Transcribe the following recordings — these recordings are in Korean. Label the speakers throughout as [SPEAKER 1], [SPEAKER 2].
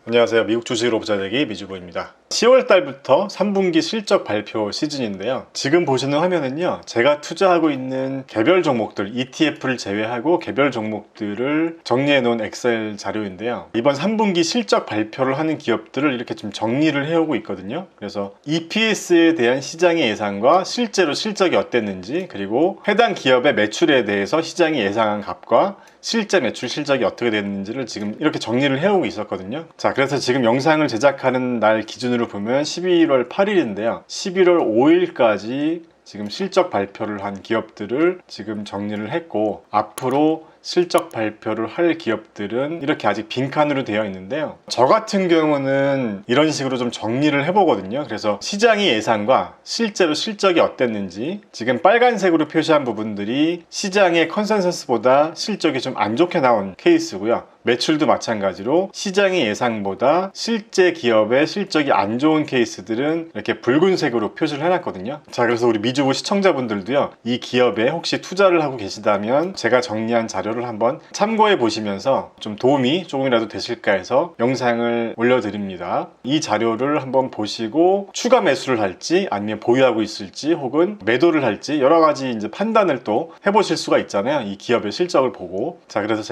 [SPEAKER 1] 안녕하세요. 미국 주식으로 부자되기 미주보입니다. 10월 달부터 3분기 실적 발표 시즌인데요. 지금 보시는 화면은요, 제가 투자하고 있는 개별 종목들, ETF를 제외하고 개별 종목들을 정리해 놓은 엑셀 자료인데요. 이번 3분기 실적 발표를 하는 기업들을 이렇게 좀 정리를 해오고 있거든요. 그래서 EPS에 대한 시장의 예상과 실제로 실적이 어땠는지, 그리고 해당 기업의 매출에 대해서 시장이 예상한 값과 실제 매출 실적이 어떻게 됐는지를 지금 이렇게 정리를 해오고 있었거든요. 자, 그래서 지금 영상을 제작하는 날 기준으로 보면 11월 8일인데요. 11월 5일까지 지금 실적 발표를 한 기업들을 지금 정리를 했고, 앞으로 실적 발표를 할 기업들은 이렇게 아직 빈칸으로 되어 있는데요. 저 같은 경우는 이런 식으로 좀 정리를 해보거든요. 그래서 시장의 예상과 실제로 실적이 어땠는지, 지금 빨간색으로 표시한 부분들이 시장의 컨센서스보다 실적이 좀 안 좋게 나온 케이스고요. 매출도 마찬가지로 시장의 예상보다 실제 기업의 실적이 안 좋은 케이스들은 이렇게 붉은색으로 표시를 해놨거든요. 자, 그래서 우리 미주보 시청자분들도요, 이 기업에 혹시 투자를 하고 계시다면 제가 정리한 자료를 한번 참고해 보시면서 좀 도움이 조금이라도 되실까 해서 영상을 올려드립니다. 이 자료를 한번 보시고 추가 매수를 할지 아니면 보유하고 있을지 혹은 매도를 할지 여러 가지 이제 판단을 또 해보실 수가 있잖아요. 이 기업의 실적을 보고. 자, 그래서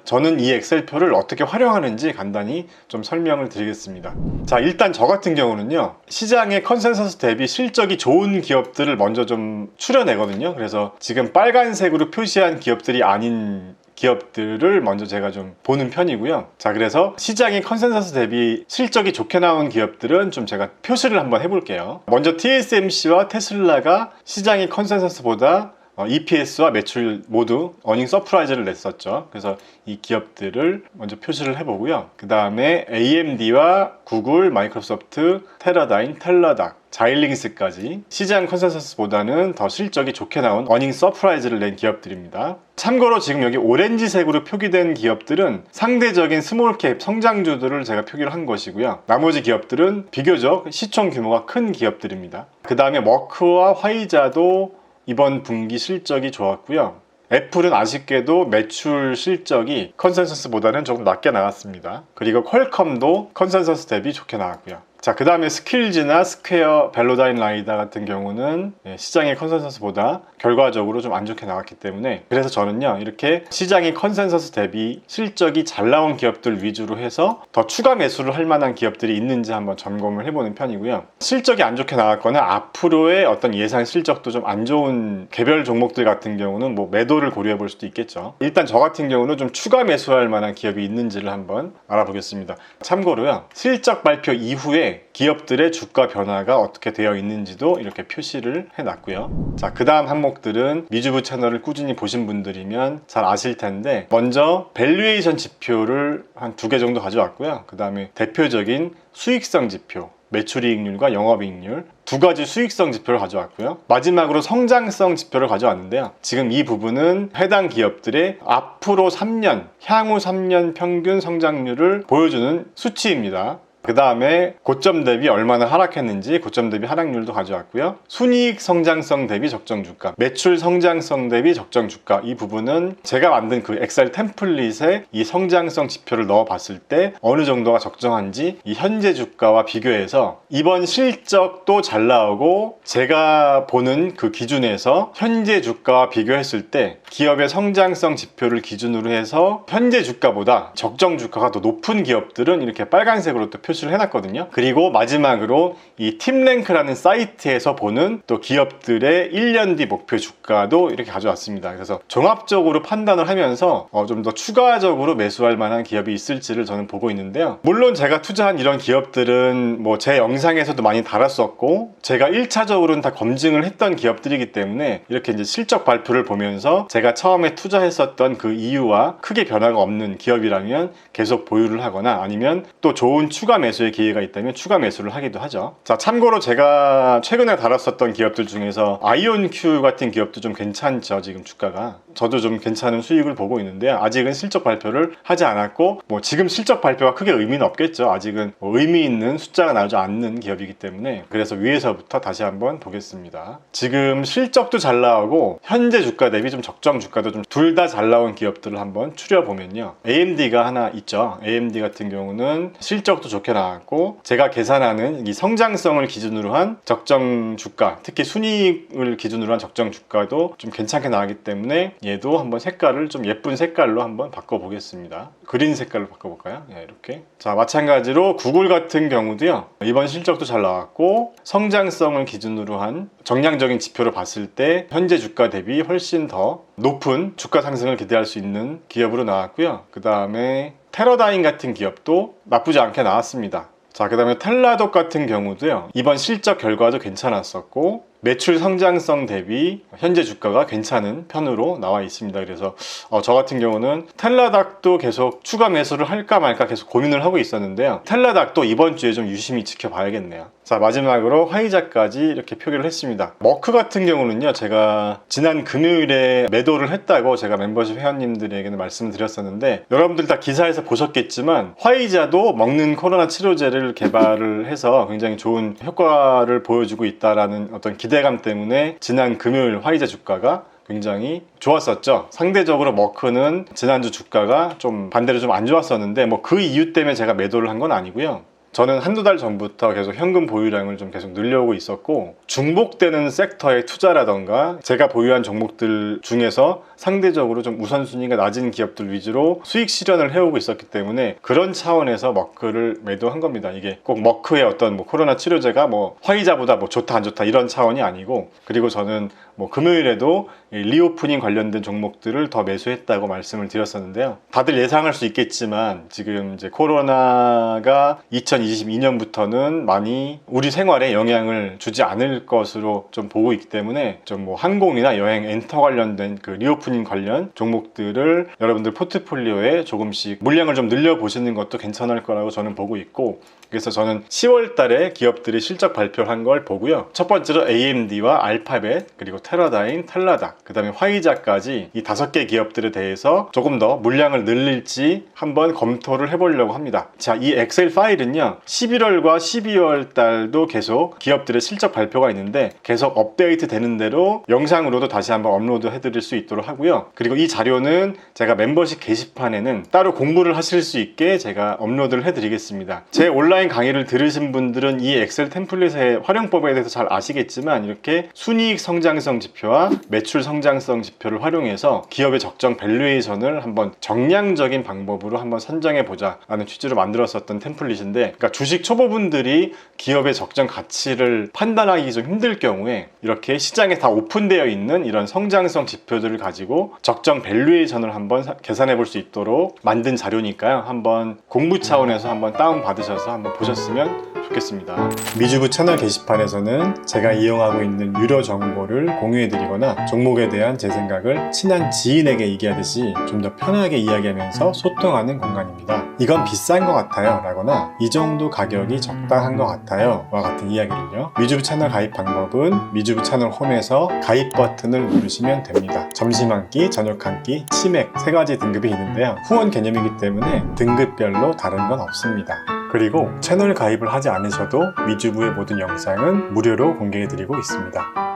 [SPEAKER 1] 저는 이 엑셀표를 어떻게 활용하는지 간단히 좀 설명을 드리겠습니다. 자, 일단 저 같은 경우는요, 시장의 컨센서스 대비 실적이 좋은 기업들을 먼저 좀 추려내거든요. 그래서 지금 빨간색으로 표시한 기업들이 아닌 기업들을 먼저 제가 좀 보는 편이고요. 자, 그래서 시장의 컨센서스 대비 실적이 좋게 나온 기업들은 좀 제가 표시를 한번 해볼게요. 먼저 TSMC와 테슬라가 시장의 컨센서스보다 EPS와 매출 모두 어닝 서프라이즈를 냈었죠. 그래서 이 기업들을 먼저 표시를 해보고요. 그 다음에 AMD와 구글, 마이크로소프트, 테라다인, 텔라닥, 자일링스까지 시장 컨센서스보다는 더 실적이 좋게 나온 어닝 서프라이즈를 낸 기업들입니다. 참고로 지금 여기 오렌지색으로 표기된 기업들은 상대적인 스몰캡 성장주들을 제가 표기를 한 것이고요. 나머지 기업들은 비교적 시총 규모가 큰 기업들입니다. 그 다음에 머크와 화이자도 이번 분기 실적이 좋았고요. 애플은 아쉽게도 매출 실적이 컨센서스보다는 조금 낮게 나왔습니다. 그리고 퀄컴도 컨센서스 대비 좋게 나왔고요. 자, 그 다음에 스킬즈나 스퀘어, 벨로다인 라이다 같은 경우는 시장의 컨센서스보다 결과적으로 좀 안 좋게 나왔기 때문에, 그래서 저는요, 이렇게 시장의 컨센서스 대비 실적이 잘 나온 기업들 위주로 해서 더 추가 매수를 할 만한 기업들이 있는지 한번 점검을 해보는 편이고요. 실적이 안 좋게 나왔거나 앞으로의 어떤 예상 실적도 좀 안 좋은 개별 종목들 같은 경우는 뭐 매도를 고려해 볼 수도 있겠죠. 일단 저 같은 경우는 좀 추가 매수할 만한 기업이 있는지를 한번 알아보겠습니다. 참고로요, 실적 발표 이후에 기업들의 주가 변화가 어떻게 되어 있는지도 이렇게 표시를 해놨고요. 자, 그 다음 항목들은 미주부 채널을 꾸준히 보신 분들이면 잘 아실 텐데, 먼저 밸류에이션 지표를 한 2개 정도 가져왔고요. 그 다음에 대표적인 수익성 지표, 매출이익률과 영업이익률 2가지 수익성 지표를 가져왔고요. 마지막으로 성장성 지표를 가져왔는데요. 지금 이 부분은 해당 기업들의 앞으로 3년, 향후 3년 평균 성장률을 보여주는 수치입니다. 그 다음에 고점 대비 얼마나 하락했는지 고점 대비 하락률도 가져왔고요. 순이익 성장성 대비 적정 주가, 매출 성장성 대비 적정 주가, 이 부분은 제가 만든 그 엑셀 템플릿에 이 성장성 지표를 넣어 봤을 때 어느 정도가 적정한지 이 현재 주가와 비교해서 이번 실적도 잘 나오고 제가 보는 그 기준에서 현재 주가와 비교했을 때 기업의 성장성 지표를 기준으로 해서 현재 주가보다 적정 주가가 더 높은 기업들은 이렇게 빨간색으로 또 표시를 해놨거든요. 그리고 마지막으로 이 팀랭크라는 사이트에서 보는 또 기업들의 1년 뒤 목표 주가도 이렇게 가져왔습니다. 그래서 종합적으로 판단을 하면서 좀 더 추가적으로 매수할 만한 기업이 있을지를 저는 보고 있는데요. 물론 제가 투자한 이런 기업들은 뭐 제 영상에서도 많이 다뤘었고 제가 1차적으로는 다 검증을 했던 기업들이기 때문에 이렇게 이제 실적 발표를 보면서 제가 처음에 투자했었던 그 이유와 크게 변화가 없는 기업이라면 계속 보유를 하거나 아니면 또 좋은 추가 매수의 기회가 있다면 추가 매수를 하기도 하죠. 자, 참고로 제가 최근에 다뤘었던 기업들 중에서 아이온큐 같은 기업도 좀 괜찮죠. 지금 주가가 저도 좀 괜찮은 수익을 보고 있는데요. 아직은 실적 발표를 하지 않았고 지금 실적 발표가 크게 의미는 없겠죠. 아직은 의미 있는 숫자가 나오지 않는 기업이기 때문에. 그래서 위에서부터 다시 한번 보겠습니다. 지금 실적도 잘 나오고 현재 주가 대비 좀 적정 주가도 좀 둘 다 잘 나온 기업들을 한번 추려보면요, AMD가 하나 있죠. AMD 같은 경우는 실적도 좋게 나왔고 제가 계산하는 이 성장성을 기준으로 한 적정 주가, 특히 순이익을 기준으로 한 적정 주가도 좀 괜찮게 나왔기 때문에 얘도 한번 색깔을 좀 예쁜 색깔로 한번 바꿔보겠습니다. 그린 색깔로 바꿔볼까요? 이렇게. 자, 마찬가지로 구글 같은 경우도요, 이번 실적도 잘 나왔고 성장성을 기준으로 한 정량적인 지표를 봤을 때 현재 주가 대비 훨씬 더 높은 주가 상승을 기대할 수 있는 기업으로 나왔고요. 그 다음에 테러다임 같은 기업도 나쁘지 않게 나왔습니다. 자, 그 다음에 텔라독 같은 경우도요, 이번 실적 결과도 괜찮았었고 매출 성장성 대비 현재 주가가 괜찮은 편으로 나와 있습니다. 그래서 저 같은 경우는 텔라닥도 계속 추가 매수를 할까 말까 계속 고민을 하고 있었는데요, 텔라닥도 이번 주에 좀 유심히 지켜봐야겠네요. 자, 마지막으로 화이자까지 이렇게 표기를 했습니다. 머크 같은 경우는요, 제가 지난 금요일에 매도를 했다고 제가 멤버십 회원님들에게는 말씀을 드렸었는데 여러분들 다 기사에서 보셨겠지만 화이자도 먹는 코로나 치료제를 개발을 해서 굉장히 좋은 효과를 보여주고 있다라는 어떤 기대감 때문에 지난 금요일 화이자 주가가 굉장히 좋았었죠. 상대적으로 머크는 지난주 주가가 좀 반대로 좀 안 좋았었는데 그 이유 때문에 제가 매도를 한 건 아니고요. 저는 한두 달 전부터 계속 현금 보유량을 좀 계속 늘려오고 있었고 중복되는 섹터의 투자라던가 제가 보유한 종목들 중에서 상대적으로 좀 우선순위가 낮은 기업들 위주로 수익 실현을 해오고 있었기 때문에 그런 차원에서 머크를 매도한 겁니다. 이게 꼭 머크의 어떤 코로나 치료제가 화이자보다 좋다 안 좋다 이런 차원이 아니고, 그리고 저는 금요일에도 리오프닝 관련된 종목들을 더 매수했다고 말씀을 드렸었는데요. 다들 예상할 수 있겠지만 지금 이제 코로나가 2022년부터는 많이 우리 생활에 영향을 주지 않을 것으로 좀 보고 있기 때문에 좀 항공이나 여행, 엔터 관련된 그 리오프닝 관련 종목들을 여러분들 포트폴리오에 조금씩 물량을 좀 늘려보시는 것도 괜찮을 거라고 저는 보고 있고, 그래서 저는 10월 달에 기업들이 실적 발표를 한 걸 보고요, 첫 번째로 AMD와 알파벳, 그리고 테러다임, 텔라닥, 그 다음에 화이자까지 이 5개 기업들에 대해서 조금 더 물량을 늘릴지 한번 검토를 해보려고 합니다. 자, 이 엑셀 파일은요 11월과 12월 달도 계속 기업들의 실적 발표가 있는데 계속 업데이트 되는 대로 영상으로도 다시 한번 업로드 해드릴 수 있도록 하고요. 그리고 이 자료는 제가 멤버십 게시판에는 따로 공부를 하실 수 있게 제가 업로드를 해드리겠습니다. 제 온라인 강의를 들으신 분들은 이 엑셀 템플릿의 활용법에 대해서 잘 아시겠지만 이렇게 순이익 성장성 지표와 매출 성장성 지표를 활용해서 기업의 적정 밸류에이션을 한번 정량적인 방법으로 한번 선정해 보자 라는 취지로 만들었었던 템플릿인데, 그러니까 주식 초보분들이 기업의 적정 가치를 판단하기 좀 힘들 경우에 이렇게 시장에 다 오픈되어 있는 이런 성장성 지표들을 가지고 적정 밸류에이션을 한번 계산해 볼 수 있도록 만든 자료니까요, 한번 공부 차원에서 한번 다운 받으셔서 한번 보셨으면 좋겠습니다. 미주부 채널 게시판에서는 제가 이용하고 있는 유료 정보를 공유해드리거나 종목에 대한 제 생각을 친한 지인에게 얘기하듯이 좀 더 편하게 이야기하면서 소통하는 공간입니다. 이건 비싼 것 같아요 라거나 이 정도 가격이 적당한 것 같아요 와 같은 이야기를요, 미주부 채널 가입 방법은 미주부 채널 홈에서 가입 버튼을 누르시면 됩니다. 점심 한 끼, 저녁 한 끼, 치맥 3가지 등급이 있는데요, 후원 개념이기 때문에 등급별로 다른 건 없습니다. 그리고 채널 가입을 하지 않으셔도 미주부의 모든 영상은 무료로 공개해드리고 있습니다.